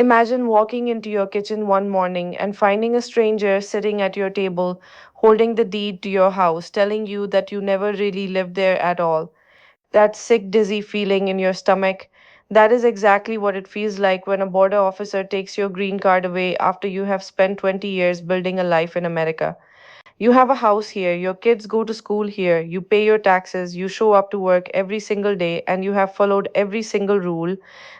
Imagine walking into your kitchen one morning and finding a stranger sitting at your table, holding the deed to your house, telling you that you never really lived there at all. That sick, dizzy feeling in your stomach, that is exactly what it feels like when a border officer takes your green card away after you have spent 20 years building a life in America. You have a house here, your kids go to school here, you pay your taxes, you show up to work every single day, and you have followed every single rule.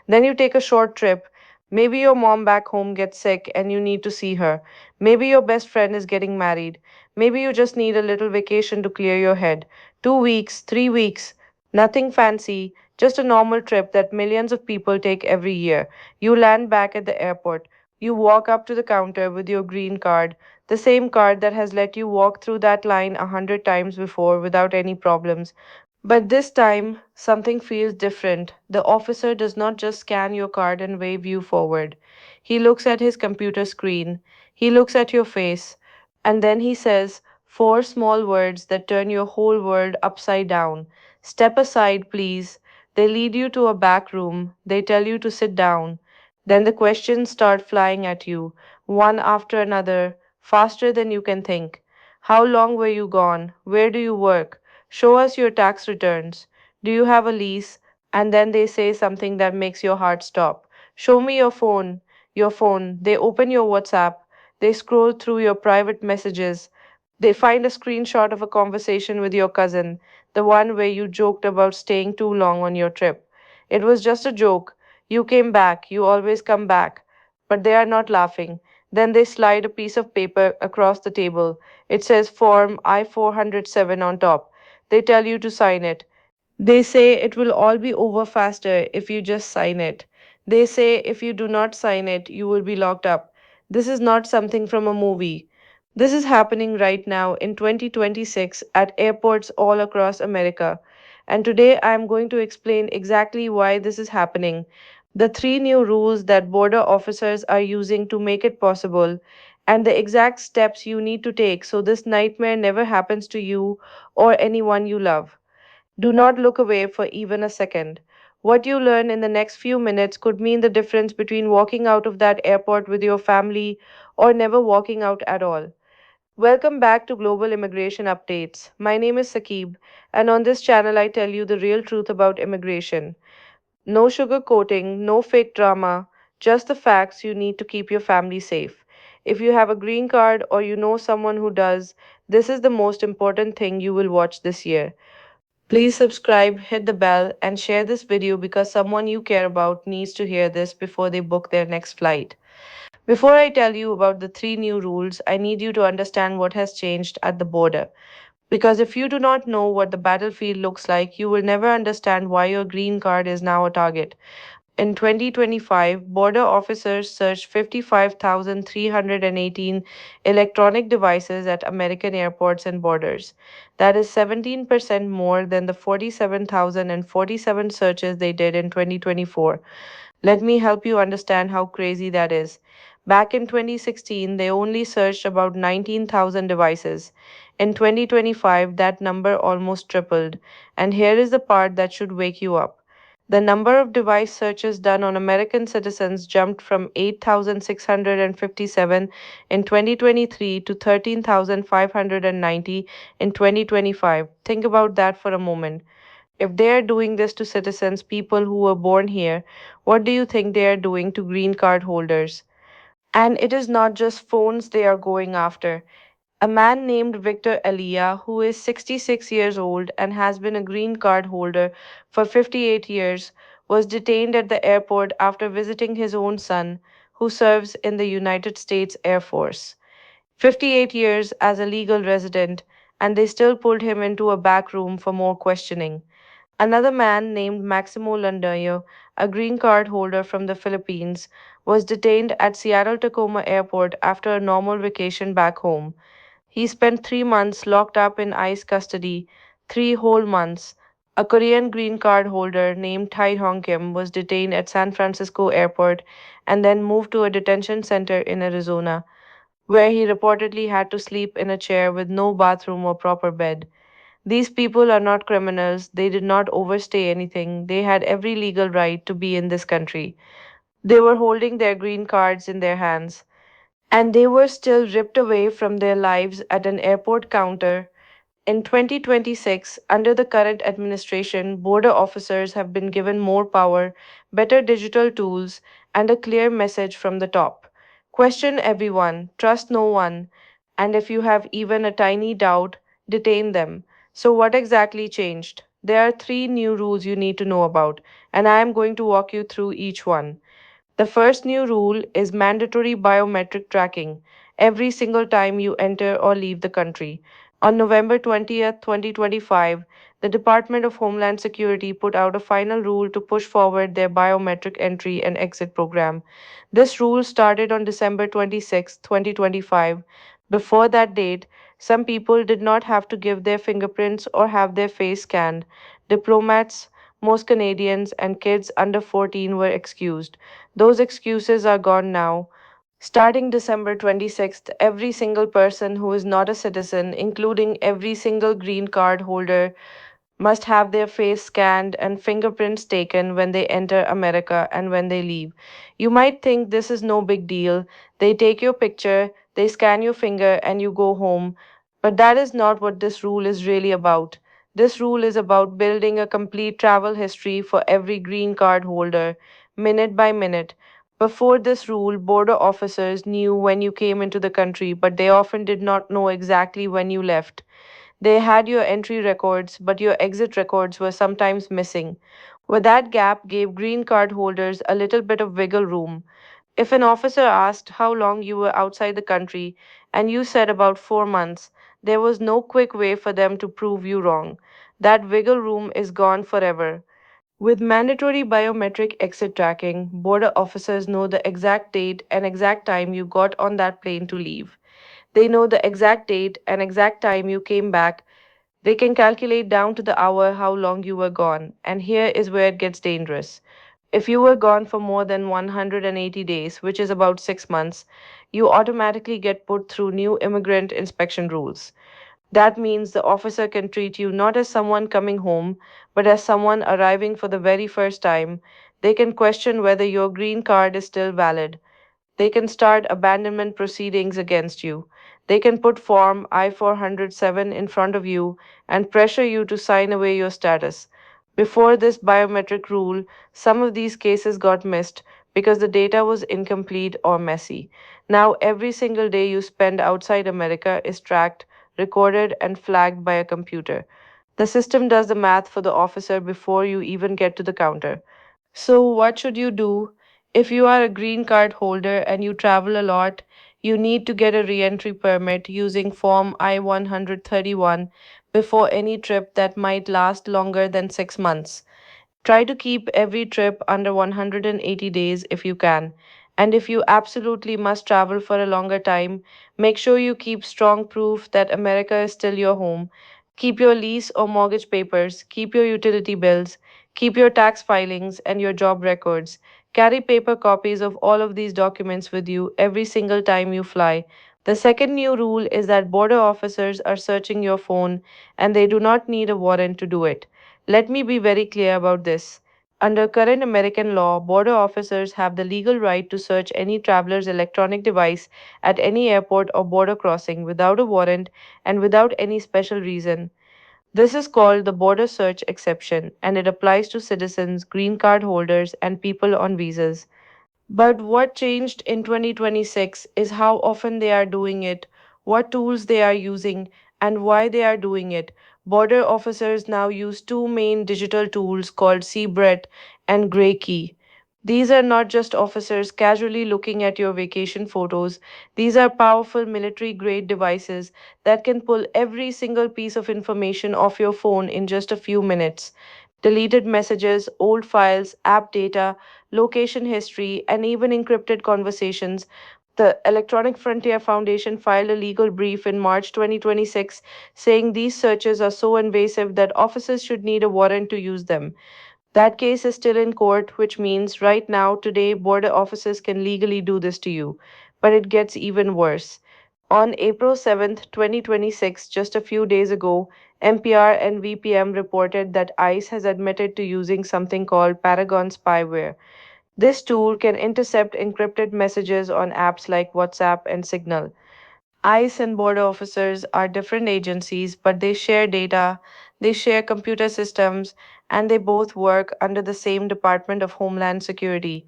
Then you take a short trip. Maybe your mom back home gets sick and you need to see her. Maybe your best friend is getting married. Maybe you just need a little vacation to clear your head. 2 weeks, 3 weeks, nothing fancy, just a normal trip that millions of people take every year. You land back at the airport. You walk up to the counter with your green card, the same card that has let you walk through that line 100 times before without any problems. But this time, something feels different. The officer does not just scan your card and wave you forward. He looks at his computer screen, he looks at your face, and then he says four small words that turn your whole world upside down. Step aside, please. They lead you to a back room. They tell you to sit down. Then the questions start flying at you, one after another, faster than you can think. How long were you gone? Where do you work? Show us your tax returns. Do you have a lease? And then they say something that makes your heart stop. Show me your phone. Your phone. They open your WhatsApp. They scroll through your private messages. They find a screenshot of a conversation with your cousin, the one where you joked about staying too long on your trip. It was just a joke. You came back. You always come back. But they are not laughing. Then they slide a piece of paper across the table. It says Form I 407 on top. They tell you to sign it. They say it will all be over faster if you just sign it. They say if you do not sign it, you will be locked up. This is not something from a movie. This is happening right now in 2026 at airports all across America. And today I am going to explain exactly why this is happening, the three new rules that border officers are using to make it possible, and the exact steps you need to take so this nightmare never happens to you or anyone you love. Do not look away for even a second. What you learn in the next few minutes could mean the difference between walking out of that airport with your family or never walking out at all. Welcome back to Global Immigration Updates. My name is Sakib, and on this channel, I tell you the real truth about immigration. No sugarcoating, no fake drama, just the facts you need to keep your family safe. If you have a green card or you know someone who does, this is the most important thing you will watch this year. Please subscribe, hit the bell, and share this video because someone you care about needs to hear this before they book their next flight. Before I tell you about the three new rules, I need you to understand what has changed at the border. Because if you do not know what the battlefield looks like, you will never understand why your green card is now a target. In 2025, border officers searched 55,318 electronic devices at American airports and borders. That is 17% more than the 47,047 searches they did in 2024. Let me help you understand how crazy that is. Back in 2016, they only searched about 19,000 devices. In 2025, that number almost tripled. And here is the part that should wake you up. The number of device searches done on American citizens jumped from 8,657 in 2023 to 13,590 in 2025. Think about that for a moment. If they are doing this to citizens, people who were born here, what do you think they are doing to green card holders? And it is not just phones they are going after. A man named Victor Elia, who is 66 years old and has been a green card holder for 58 years, was detained at the airport after visiting his own son, who serves in the United States Air Force. 58 years as a legal resident, and they still pulled him into a back room for more questioning. Another man named Maximo Londoño, a green card holder from the Philippines, was detained at Seattle Tacoma Airport after a normal vacation back home. He spent 3 months locked up in ICE custody, 3 whole months. A Korean green card holder named Tai Hong Kim was detained at San Francisco Airport and then moved to a detention center in Arizona, where he reportedly had to sleep in a chair with no bathroom or proper bed. These people are not criminals, they did not overstay anything, they had every legal right to be in this country. They were holding their green cards in their hands, and they were still ripped away from their lives at an airport counter. In 2026, under the current administration, border officers have been given more power, better digital tools, and a clear message from the top. Question everyone, trust no one, and if you have even a tiny doubt, detain them. So, what exactly changed? There are three new rules you need to know about, and I am going to walk you through each one. The first new rule is mandatory biometric tracking every single time you enter or leave the country. On November 20th, 2025, the Department of Homeland Security put out a final rule to push forward their biometric entry and exit program. This rule started on December 26, 2025. Before that date, some people did not have to give their fingerprints or have their face scanned. Diplomats, most Canadians, and kids under 14 were excused. Those excuses are gone now. Starting December 26th, every single person who is not a citizen, including every single green card holder, must have their face scanned and fingerprints taken when they enter America and when they leave. You might think this is no big deal. They take your picture, they scan your finger, and you go home. But that is not what this rule is really about. This rule is about building a complete travel history for every green card holder, minute by minute. Before this rule, border officers knew when you came into the country, but they often did not know exactly when you left. They had your entry records, but your exit records were sometimes missing. Well, that gap gave green card holders a little bit of wiggle room. If an officer asked how long you were outside the country and you said about 4 months, there was no quick way for them to prove you wrong. That wiggle room is gone forever. With mandatory biometric exit tracking, border officers know the exact date and exact time you got on that plane to leave. They know the exact date and exact time you came back. They can calculate down to the hour how long you were gone. And here is where it gets dangerous. If you were gone for more than 180 days, which is about 6 months, you automatically get put through new immigrant inspection rules. That means the officer can treat you not as someone coming home, but as someone arriving for the very first time. They can question whether your green card is still valid. They can start abandonment proceedings against you. They can put Form I 407 in front of you and pressure you to sign away your status. Before this biometric rule, some of these cases got missed because the data was incomplete or messy. Now, every single day you spend outside America is tracked, recorded, and flagged by a computer. The system does the math for the officer before you even get to the counter. So, what should you do? If you are a green card holder and you travel a lot, you need to get a reentry permit using Form I 131 before any trip that might last longer than 6 months. Try to keep every trip under 180 days if you can. And if you absolutely must travel for a longer time, make sure you keep strong proof that America is still your home. Keep your lease or mortgage papers, keep your utility bills, keep your tax filings and your job records. Carry paper copies of all of these documents with you every single time you fly. The second new rule is that border officers are searching your phone and they do not need a warrant to do it. Let me be very clear about this. Under current American law, border officers have the legal right to search any traveler's electronic device at any airport or border crossing without a warrant and without any special reason. This is called the border search exception, and it applies to citizens, green card holders, and people on visas. But what changed in 2026 is how often they are doing it, what tools they are using, and why they are doing it. Border officers now use two main digital tools called CBRET and Grey Key. These are not just officers casually looking at your vacation photos. These are powerful military grade devices that can pull every single piece of information off your phone in just a few minutes. Deleted messages, old files, app data, location history, and even encrypted conversations. The Electronic Frontier Foundation filed a legal brief in March 2026 saying these searches are so invasive that officers should need a warrant to use them. That case is still in court, which means right now, today, border officers can legally do this to you. But it gets even worse. On April 7th, 2026, just a few days ago, NPR and VPM reported that ICE has admitted to using something called Paragon spyware. This tool can intercept encrypted messages on apps like WhatsApp and Signal. ICE and border officers are different agencies, but they share data, they share computer systems, and they both work under the same Department of Homeland Security.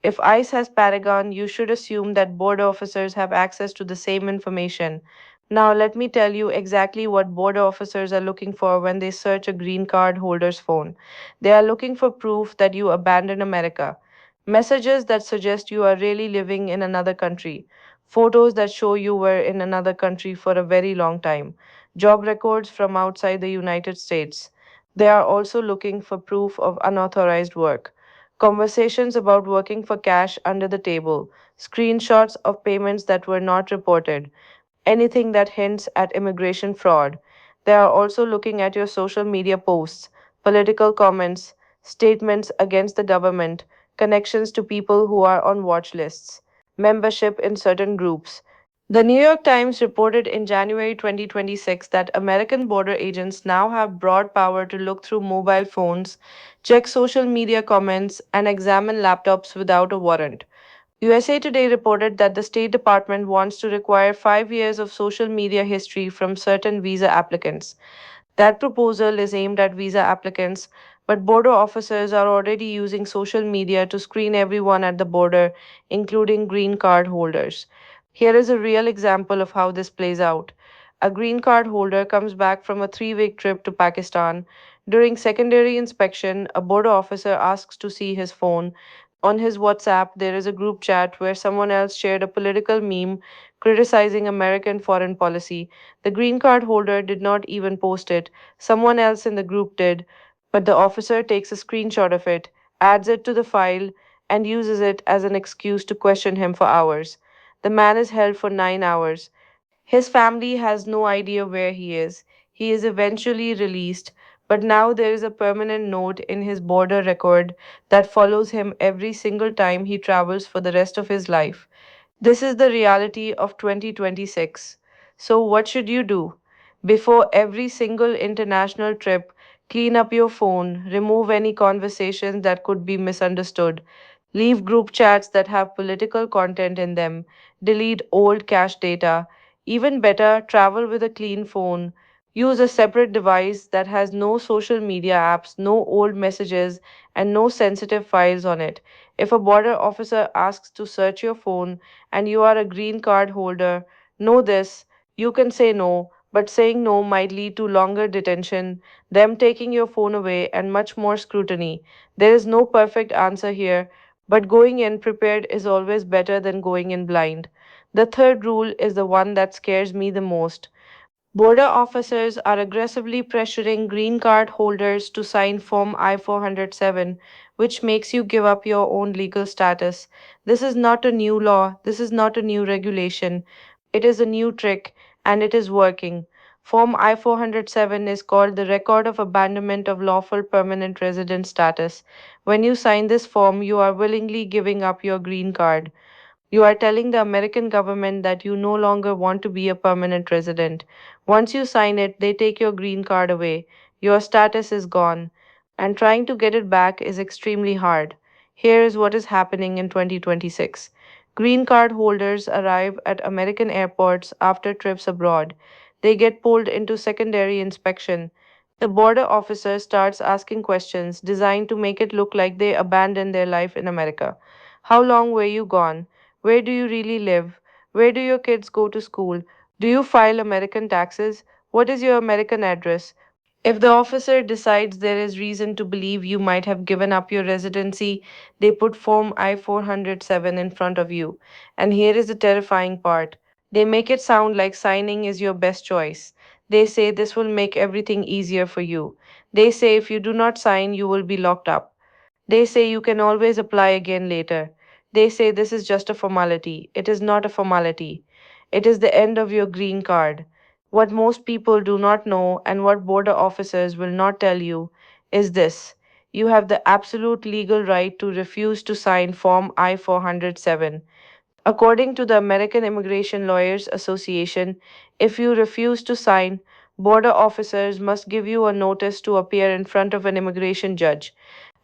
If ICE has Paragon, you should assume that border officers have access to the same information. Now, let me tell you exactly what border officers are looking for when they search a green card holder's phone. They are looking for proof that you abandoned America, messages that suggest you are really living in another country, photos that show you were in another country for a very long time, job records from outside the United States. They are also looking for proof of unauthorized work, conversations about working for cash under the table, screenshots of payments that were not reported, anything that hints at immigration fraud. They are also looking at your social media posts, political comments, statements against the government, connections to people who are on watch lists, membership in certain groups. The New York Times reported in January 2026 that American border agents now have broad power to look through mobile phones, check social media comments, and examine laptops without a warrant. USA Today reported that the State Department wants to require 5 years of social media history from certain visa applicants. That proposal is aimed at visa applicants, but border officers are already using social media to screen everyone at the border, including green card holders. Here is a real example of how this plays out. A green card holder comes back from a 3 week trip to Pakistan. During secondary inspection, a border officer asks to see his phone. On his WhatsApp, there is a group chat where someone else shared a political meme criticizing American foreign policy. The green card holder did not even post it, someone else in the group did, but the officer takes a screenshot of it, adds it to the file, and uses it as an excuse to question him for hours. The man is held for 9 hours. His family has no idea where he is. He is eventually released, but now there is a permanent note in his border record that follows him every single time he travels for the rest of his life. This is the reality of 2026. So, what should you do? Before every single international trip, clean up your phone, remove any conversations that could be misunderstood, leave group chats that have political content in them, delete old cache data. Even better, travel with a clean phone. Use a separate device that has no social media apps, no old messages, and no sensitive files on it. If a border officer asks to search your phone, and you are a green card holder, know this: you can say no, but saying no might lead to longer detention, them taking your phone away, and much more scrutiny. There is no perfect answer here, but going in prepared is always better than going in blind. The third rule is the one that scares me the most. Border officers are aggressively pressuring green card holders to sign Form I 407, which makes you give up your own legal status. This is not a new law, this is not a new regulation. It is a new trick, and it is working. Form I 407 is called the Record of Abandonment of Lawful Permanent Resident Status. When you sign this form, you are willingly giving up your green card. You are telling the American government that you no longer want to be a permanent resident. Once you sign it, they take your green card away. Your status is gone, and trying to get it back is extremely hard. Here is what is happening in 2026. Green card holders arrive at American airports after trips abroad. They get pulled into secondary inspection. The border officer starts asking questions designed to make it look like they abandoned their life in America. How long were you gone? Where do you really live? Where do your kids go to school? Do you file American taxes? What is your American address? If the officer decides there is reason to believe you might have given up your residency, they put Form I 407 in front of you. And here is the terrifying part: they make it sound like signing is your best choice. They say this will make everything easier for you. They say if you do not sign, you will be locked up. They say you can always apply again later. They say this is just a formality. It is not a formality. It is the end of your green card. What most people do not know, and what border officers will not tell you, is this: you have the absolute legal right to refuse to sign Form I 407. According to the American Immigration Lawyers Association, if you refuse to sign, border officers must give you a notice to appear in front of an immigration judge.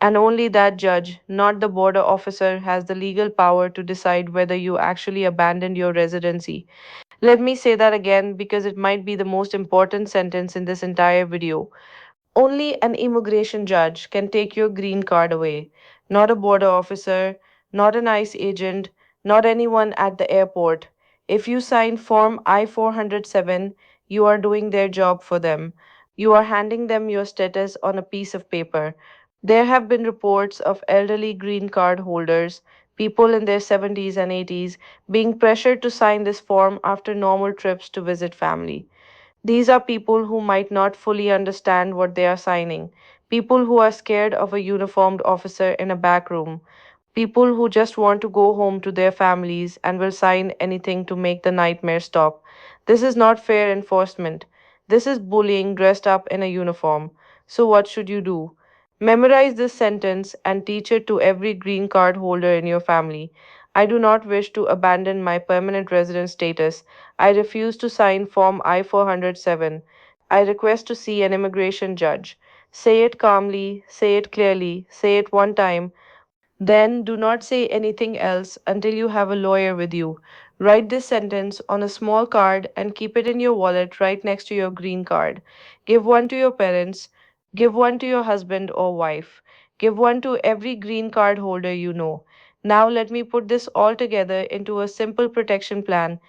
And only that judge, not the border officer, has the legal power to decide whether you actually abandoned your residency. Let me say that again because it might be the most important sentence in this entire video. Only an immigration judge can take your green card away, not a border officer, not an ICE agent, not anyone at the airport. If you sign Form I 407, you are doing their job for them. You are handing them your status on a piece of paper. There have been reports of elderly green card holders, people in their 70s and 80s, being pressured to sign this form after normal trips to visit family. These are people who might not fully understand what they are signing, people who are scared of a uniformed officer in a back room, people who just want to go home to their families and will sign anything to make the nightmare stop. This is not fair enforcement. This is bullying dressed up in a uniform. So, what should you do? Memorize this sentence and teach it to every green card holder in your family. I do not wish to abandon my permanent resident status. I refuse to sign Form I 407. I request to see an immigration judge. Say it calmly, say it clearly, say it one time, then do not say anything else until you have a lawyer with you. Write this sentence on a small card and keep it in your wallet right next to your green card. Give one to your parents. Give one to your husband or wife. Give one to every green card holder you know. Now, let me put this all together into a simple protection plan.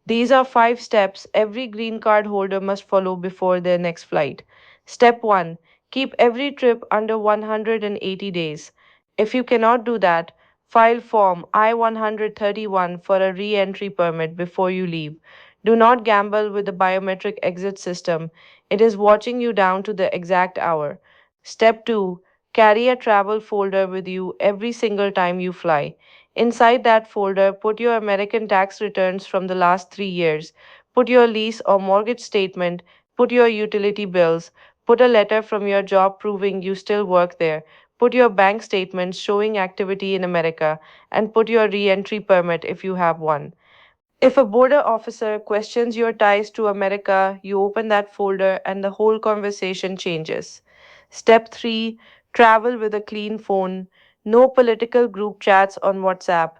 These are 5 steps every green card holder must follow before their next flight. Step 1. Keep every trip under 180 days. If you cannot do that, file Form I 131 for a re entry permit before you leave. Do not gamble with the biometric exit system, it is watching you down to the exact hour. Step 2. Carry a travel folder with you every single time you fly. Inside that folder, put your American tax returns from the last 3 years, put your lease or mortgage statement, put your utility bills, put a letter from your job proving you still work there, put your bank statements showing activity in America, and put your re entry permit if you have one. If a border officer questions your ties to America, you open that folder and the whole conversation changes. Step 3. Travel with a clean phone. No political group chats on WhatsApp.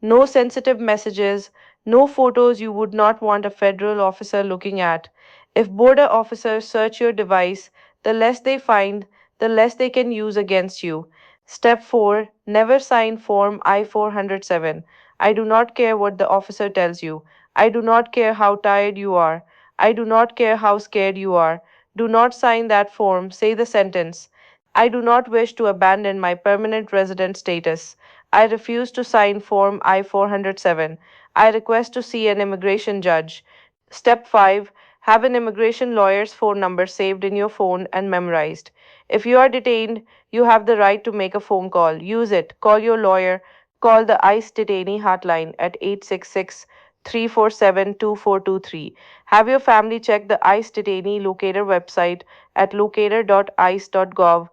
No sensitive messages. No photos you would not want a federal officer looking at. If border officers search your device, the less they find, the less they can use against you. Step 4. Never sign Form I 407. I do not care what the officer tells you. I do not care how tired you are. I do not care how scared you are. Do not sign that form. Say the sentence. I do not wish to abandon my permanent resident status. I refuse to sign Form I 407. I request to see an immigration judge. Step 5. Have an immigration lawyer's phone number saved in your phone and memorized. If you are detained, you have the right to make a phone call. Use it. Call your lawyer. Call the ICE detainee hotline at 866 347 2423. Have your family check the ICE detainee locator website at locator.ice.gov.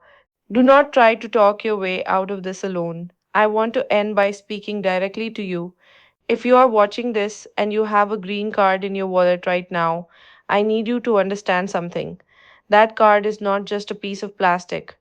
Do not try to talk your way out of this alone. I want to end by speaking directly to you. If you are watching this and you have a green card in your wallet right now, I need you to understand something. That card is not just a piece of plastic.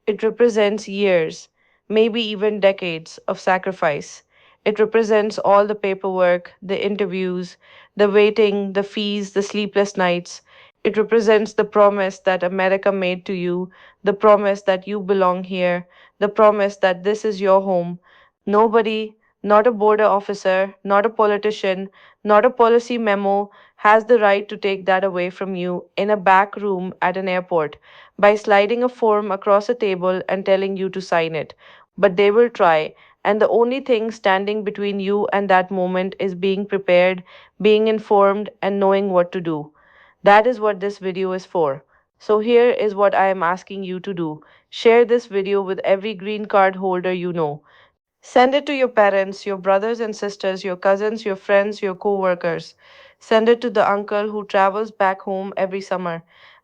It represents years, maybe even decades of sacrifice. It represents all the paperwork, the interviews, the waiting, the fees, the sleepless nights. It represents the promise that America made to you, the promise that you belong here, the promise that this is your home. Nobody, not a border officer, not a politician, not a policy memo, has the right to take that away from you in a back room at an airport by sliding a form across a table and telling you to sign it. But they will try, and the only thing standing between you and that moment is being prepared, being informed, and knowing what to do. That is what this video is for. So, here is what I am asking you to do: share this video with every green card holder you know. Send it to your parents, your brothers and sisters, your cousins, your friends, your co workers. Send it to the uncle who travels back home every summer.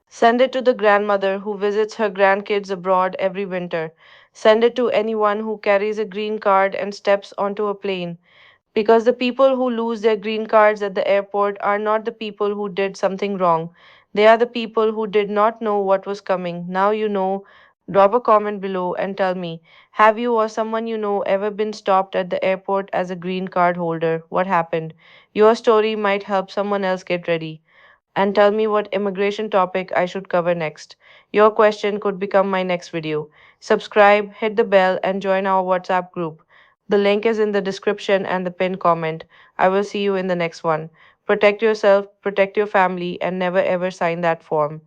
Send it to the grandmother who visits her grandkids abroad every winter. Send it to anyone who carries a green card and steps onto a plane. Because the people who lose their green cards at the airport are not the people who did something wrong. They are the people who did not know what was coming. Now you know. Drop a comment below and tell me, have you or someone you know ever been stopped at the airport as a green card holder? What happened? Your story might help someone else get ready. And tell me what immigration topic I should cover next. Your question could become my next video. Subscribe, hit the bell, and join our WhatsApp group. The link is in the description and the pinned comment. I will see you in the next one. Protect yourself, protect your family, and never ever sign that form.